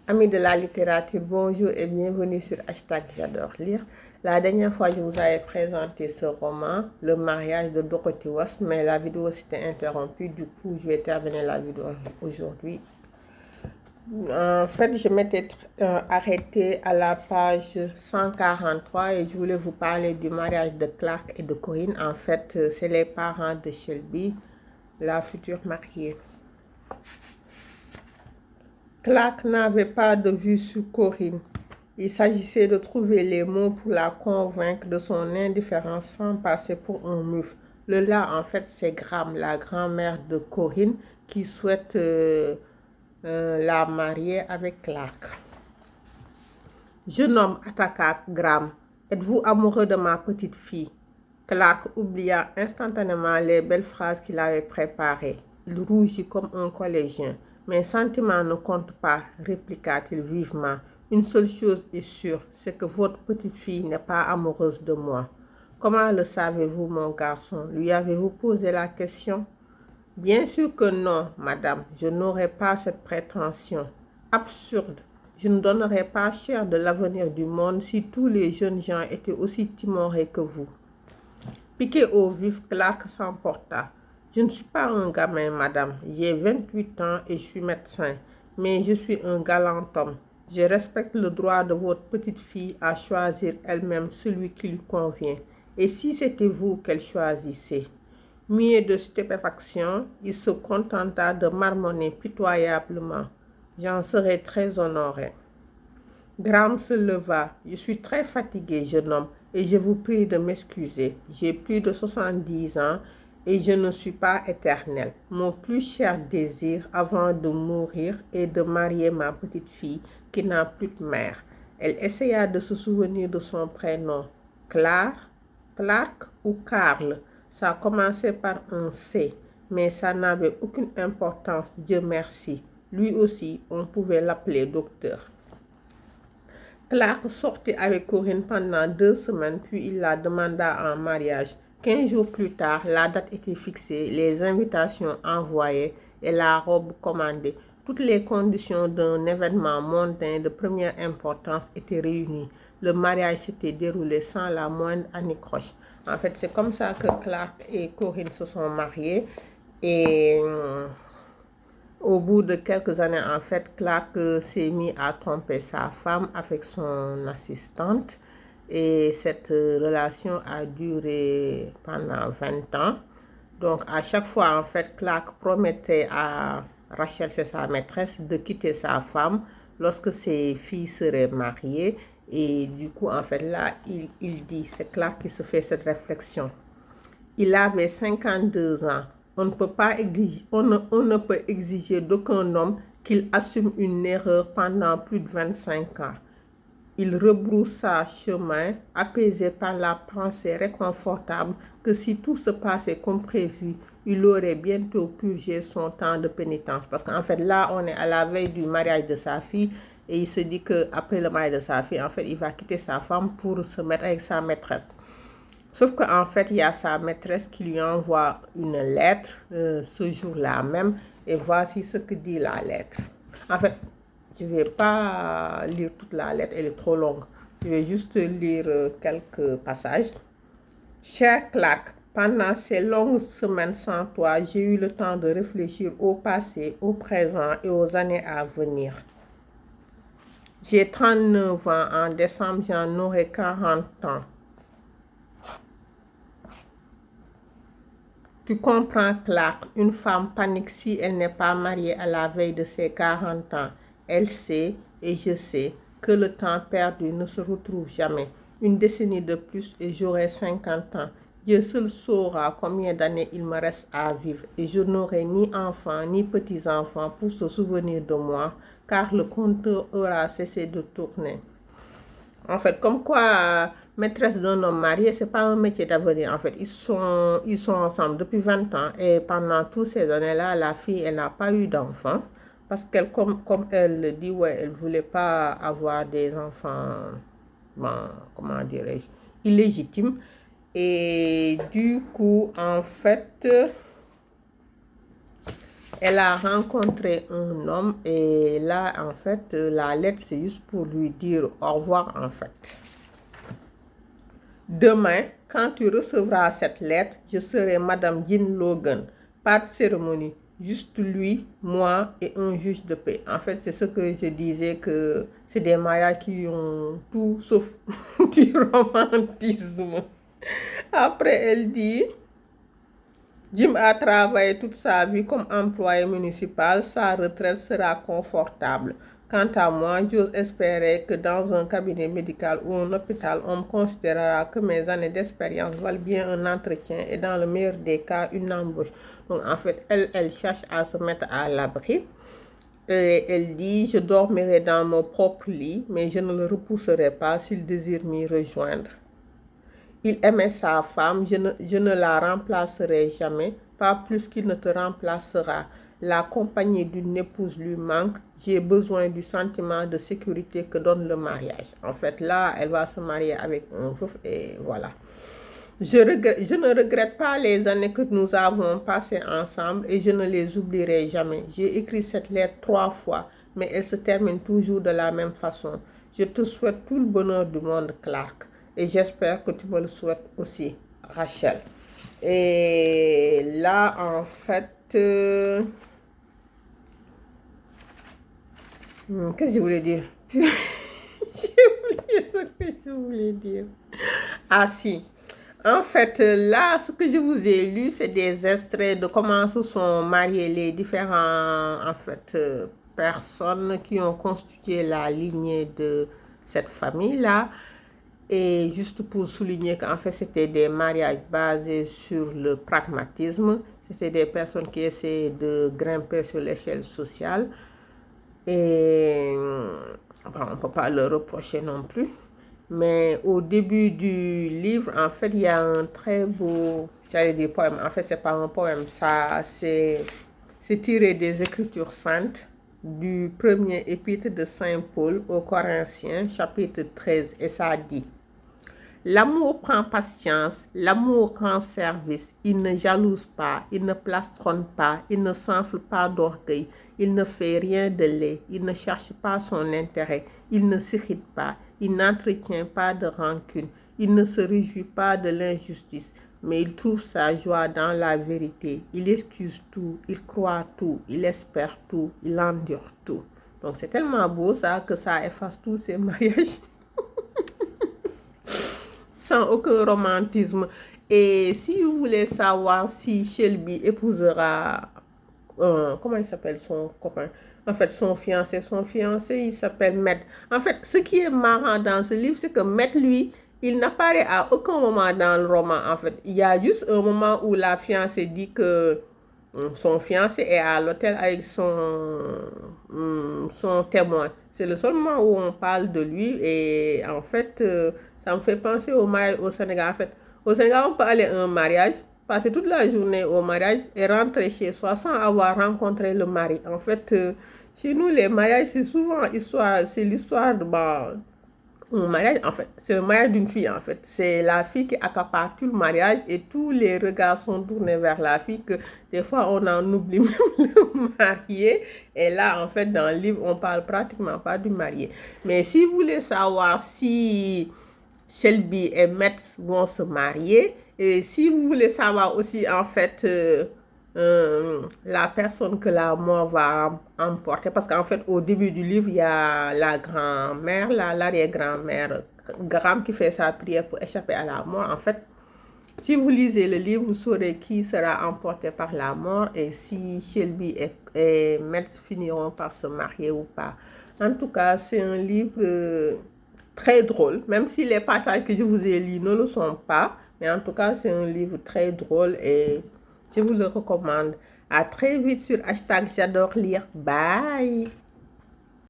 Amis de la littérature, bonjour et bienvenue sur hashtag J'adore lire. La dernière fois, je vous avais présenté ce roman, Le mariage de Dorothy West, mais la vidéo s'était interrompue. Du coup, je vais terminer la vidéo aujourd'hui. En fait, je m'étais arrêtée à la page 143 et je voulais vous parler du mariage de Clark et de Corinne. En fait, c'est les parents de Shelby, la future mariée. Clark n'avait pas de vue sur Corinne. Il s'agissait de trouver les mots pour la convaincre de son indifférence sans passer pour un mufle. Le là, en fait, c'est Graham, la grand-mère de Corinne, qui souhaite la marier avec Clark. Jeune homme, attaqua Graham. Êtes-vous amoureux de ma petite fille? Clark oublia instantanément les belles phrases qu'il avait préparées. Il rougit comme un collégien. Mes sentiments ne comptent pas, répliqua-t-il vivement. Une seule chose est sûre, c'est que votre petite fille n'est pas amoureuse de moi. Comment le savez-vous, mon garçon? Lui avez-vous posé la question? Bien sûr que non, madame, je n'aurais pas cette prétention. Absurde. Je ne donnerais pas cher de l'avenir du monde si tous les jeunes gens étaient aussi timorés que vous. Piqué au vif, Clark s'emporta. Je ne suis pas un gamin, madame. J'ai 28 ans et je suis médecin. Mais je suis un galant homme. Je respecte le droit de votre petite fille à choisir elle-même celui qui lui convient. Et si c'était vous qu'elle choisissait? Muet de stupéfaction, il se contenta de marmonner pitoyablement. J'en serais très honoré. Graham se leva. Je suis très fatigué, jeune homme, et je vous prie de m'excuser. J'ai plus de 70 ans et je ne suis pas éternel. Mon plus cher désir avant de mourir est de marier ma petite fille qui n'a plus de mère. Elle essaya de se souvenir de son prénom. Clark ou Karl? Ça commençait par un C, mais ça n'avait aucune importance, Dieu merci. Lui aussi, on pouvait l'appeler docteur. Clark sortit avec Corinne pendant 2 semaines, puis il la demanda en mariage. 15 jours plus tard, la date était fixée, les invitations envoyées et la robe commandée. Toutes les conditions d'un événement mondain de première importance étaient réunies. Le mariage s'était déroulé sans la moindre anicroche. En fait, c'est comme ça que Clark et Corinne se sont mariés. Et au bout de quelques années, en fait, Clark s'est mis à tromper sa femme avec son assistante. Et cette relation a duré pendant 20 ans. Donc, à chaque fois, en fait, Clark promettait à Rachel, c'est sa maîtresse, de quitter sa femme lorsque ses filles seraient mariées. Et du coup, en fait, là, il dit, c'est Clark qui se fait cette réflexion. Il avait 52 ans. On ne peut exiger d'aucun homme qu'il assume une erreur pendant plus de 25 ans. Il rebroussa chemin, apaisé par la pensée réconfortable que si tout se passait comme prévu, il aurait bientôt purgé son temps de pénitence. Parce qu'en fait, là, on est à la veille du mariage de sa fille et il se dit qu'après le mariage de sa fille, en fait, il va quitter sa femme pour se mettre avec sa maîtresse. Sauf qu'en fait, il y a sa maîtresse qui lui envoie une lettre ce jour-là même. Et voici ce que dit la lettre. En fait, je ne vais pas lire toute la lettre, elle est trop longue. Je vais juste lire quelques passages. Cher Clark, pendant ces longues semaines sans toi, j'ai eu le temps de réfléchir au passé, au présent et aux années à venir. J'ai 39 ans, en décembre j'en aurai 40 ans. Tu comprends, Clark, une femme panique si elle n'est pas mariée à la veille de ses 40 ans. Elle sait, et je sais, que le temps perdu ne se retrouve jamais. Une décennie de plus et j'aurai 50 ans. Dieu seul saura combien d'années il me reste à vivre et je n'aurai ni enfants ni petits-enfants pour se souvenir de moi, car le compteur aura cessé de tourner. En fait, comme quoi, maîtresse d'un homme marié, c'est pas un métier d'avenir. En fait, ils sont ensemble depuis 20 ans. Et pendant toutes ces années-là, la fille, elle n'a pas eu d'enfant. Parce qu'elle, comme elle le dit, ouais, elle ne voulait pas avoir des enfants, bon, comment dirais-je, illégitimes. Et du coup, en fait, Elle a rencontré un homme et là, en fait, la lettre, c'est juste pour lui dire au revoir, en fait. Demain, quand tu recevras cette lettre, je serai Madame Jean Logan. Pas de cérémonie, juste lui, moi et un juge de paix. En fait, c'est ce que je disais, que c'est des mariages qui ont tout sauf du romantisme. Après, elle dit, Jim a travaillé toute sa vie comme employé municipal, sa retraite sera confortable. Quant à moi, j'ose espérer que dans un cabinet médical ou un hôpital, on me considérera que mes années d'expérience valent bien un entretien et dans le meilleur des cas, une embauche. Donc en fait, elle cherche à se mettre à l'abri. Et elle dit, je dormirai dans mon propre lit, mais je ne le repousserai pas s'il désire m'y rejoindre. Il aimait sa femme, je ne la remplacerai jamais, pas plus qu'il ne te remplacera. La compagnie d'une épouse lui manque, j'ai besoin du sentiment de sécurité que donne le mariage. En fait, là, elle va se marier avec un veuf et voilà. Je ne regrette pas les années que nous avons passées ensemble et je ne les oublierai jamais. J'ai écrit cette lettre 3 fois, mais elle se termine toujours de la même façon. Je te souhaite tout le bonheur du monde, Clark. Et j'espère que tu me le souhaites aussi, Rachel. Et là, en fait, qu'est-ce que je voulais dire? J'ai oublié ce que je voulais dire. Ah si. En fait, là, ce que je vous ai lu, c'est des extraits de comment se sont mariés les différents, en fait, personnes qui ont constitué la lignée de cette famille-là. Et juste pour souligner qu'en fait, c'était des mariages basés sur le pragmatisme. C'était des personnes qui essaient de grimper sur l'échelle sociale. Et bon, on ne peut pas le reprocher non plus. Mais au début du livre, en fait, il y a un très beau, j'allais dire poème. En fait, c'est pas un poème, ça, c'est tiré des Écritures saintes du premier épître de Saint Paul aux Corinthiens, chapitre 13, et ça dit: L'amour prend patience, l'amour rend service, il ne jalouse pas, il ne plastronne pas, il ne s'enfle pas d'orgueil, il ne fait rien de laid, il ne cherche pas son intérêt, il ne s'irrite pas, il n'entretient pas de rancune, il ne se réjouit pas de l'injustice, mais il trouve sa joie dans la vérité, il excuse tout, il croit tout, il espère tout, il endure tout. Donc c'est tellement beau ça que ça efface tous ces mariages. Sans aucun romantisme. Et si vous voulez savoir si Shelby épousera, comment il s'appelle son copain? En fait, son fiancé, il s'appelle Matt. En fait, ce qui est marrant dans ce livre, c'est que Matt, lui, il n'apparaît à aucun moment dans le roman. En fait, il y a juste un moment où la fiancée dit que son fiancé est à l'hôtel avec son témoin. C'est le seul moment où on parle de lui et en fait, ça me fait penser au mariage au Sénégal. En fait, au Sénégal, on peut aller à un mariage, passer toute la journée au mariage et rentrer chez soi sans avoir rencontré le mari. En fait, chez nous, les mariages, c'est souvent c'est l'histoire de un mariage, en fait, c'est le mariage d'une fille, en fait. C'est la fille qui accapare tout le mariage et tous les regards sont tournés vers la fille que des fois, on en oublie même le marié. Et là, en fait, dans le livre, on parle pratiquement pas du marié. Mais si vous voulez savoir si Shelby et Matt vont se marier, et si vous voulez savoir aussi, en fait, la personne que la mort va emporter, parce qu'en fait, au début du livre, il y a la grand-mère, l'arrière-grand-mère, Graham qui fait sa prière pour échapper à la mort. En fait, si vous lisez le livre, vous saurez qui sera emporté par la mort et si Shelby et Matt finiront par se marier ou pas. En tout cas, c'est un livre très drôle, même si les passages que je vous ai lus ne le sont pas. Mais en tout cas, c'est un livre très drôle et je vous le recommande. À très vite sur hashtag j'adore lire. Bye!